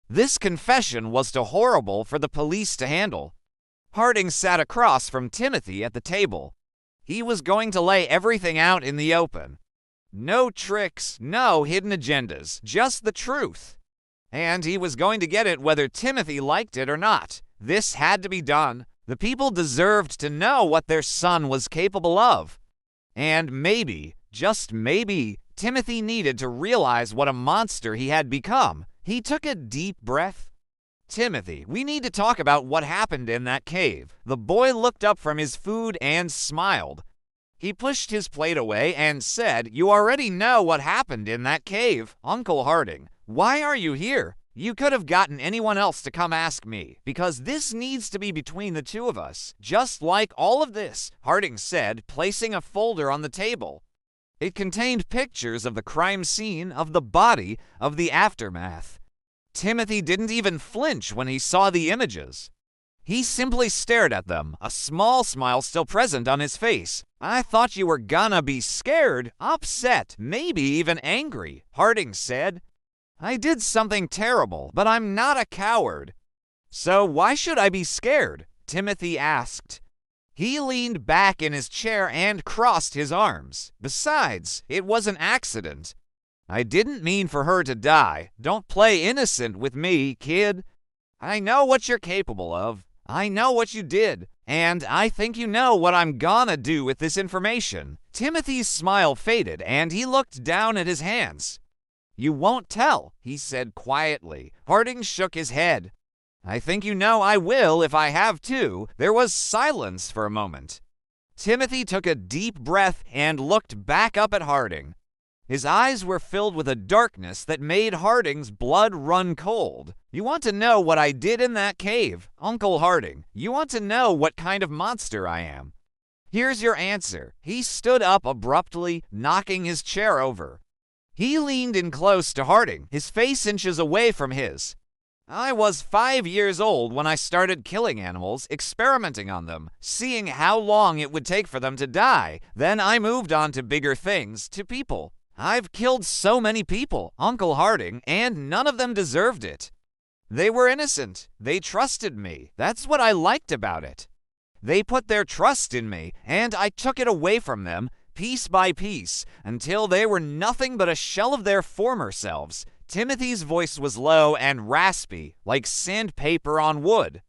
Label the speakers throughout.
Speaker 1: This confession was too horrible for the police to handle. Harding sat across from Timothy at the table. He was going to lay everything out in the open. No tricks, no hidden agendas, just the truth. And he was going to get it whether Timothy liked it or not. This had to be done. The people deserved to know what their son was capable of. And maybe, just maybe, Timothy needed to realize what a monster he had become. He took a deep breath. "Timothy, we need to talk about what happened in that cave." The boy looked up from his food and smiled. He pushed his plate away and said, "You already know what happened in that cave, Uncle Harding. Why are you here? You could have gotten anyone else to come ask me, because this needs to be between the two of us, just like all of this," Harding said, placing a folder on the table. It contained pictures of the crime scene, of the body, of the aftermath. Timothy didn't even flinch when he saw the images. He simply stared at them, a small smile still present on his face. "I thought you were gonna be scared, upset, maybe even angry," Harding said. "I did something terrible, but I'm not a coward." "So why should I be scared?" Timothy asked. He leaned back in his chair and crossed his arms. "Besides, it was an accident. I didn't mean for her to die. Don't play innocent with me, kid. I know what you're capable of. I know what you did, and I think you know what I'm gonna do with this information." Timothy's smile faded, and he looked down at his hands. "You won't tell," he said quietly. Harding shook his head. "I think you know I will if I have to." There was silence for a moment. Timothy took a deep breath and looked back up at Harding. His eyes were filled with a darkness that made Harding's blood run cold. "You want to know what I did in that cave, Uncle Harding? You want to know what kind of monster I am? Here's your answer." He stood up abruptly, knocking his chair over. He leaned in close to Harding, his face inches away from his. "I was 5 years old when I started killing animals, experimenting on them, seeing how long it would take for them to die. Then I moved on to bigger things, to people. I've killed so many people, Uncle Harding, and none of them deserved it. They were innocent. They trusted me. That's what I liked about it. They put their trust in me, and I took it away from them, piece by piece, until they were nothing but a shell of their former selves." Timothy's voice was low and raspy, like sandpaper on wood.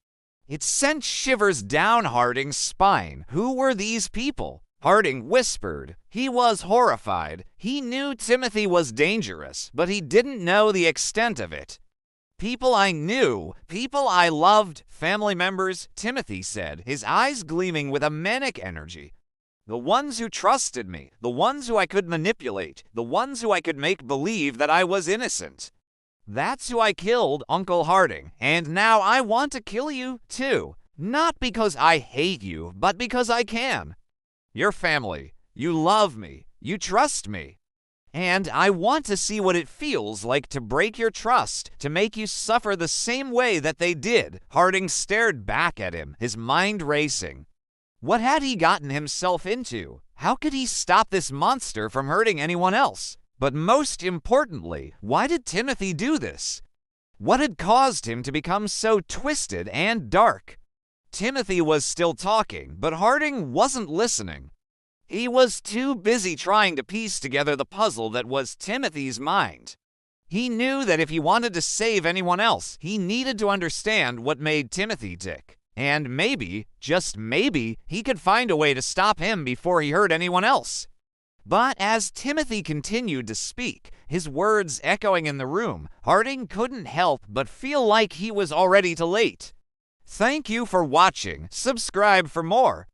Speaker 1: It sent shivers down Harding's spine. Who were these people? Harding whispered. He was horrified. He knew Timothy was dangerous, but he didn't know the extent of it. "People I knew, people I loved, family members," Timothy said, his eyes gleaming with a manic energy. "The ones who trusted me, the ones who I could manipulate, the ones who I could make believe that I was innocent. That's who I killed, Uncle Harding, and now I want to kill you, too. Not because I hate you, but because I can. You're family. You love me. You trust me. And I want to see what it feels like to break your trust, to make you suffer the same way that they did." Harding stared back at him, his mind racing. What had he gotten himself into? How could he stop this monster from hurting anyone else? But most importantly, why did Timothy do this? What had caused him to become so twisted and dark? Timothy was still talking, but Harding wasn't listening. He was too busy trying to piece together the puzzle that was Timothy's mind. He knew that if he wanted to save anyone else, he needed to understand what made Timothy tick. And maybe, just maybe, he could find a way to stop him before he hurt anyone else. But as Timothy continued to speak, his words echoing in the room, Harding couldn't help but feel like he was already too late. Thank you for watching. Subscribe for more.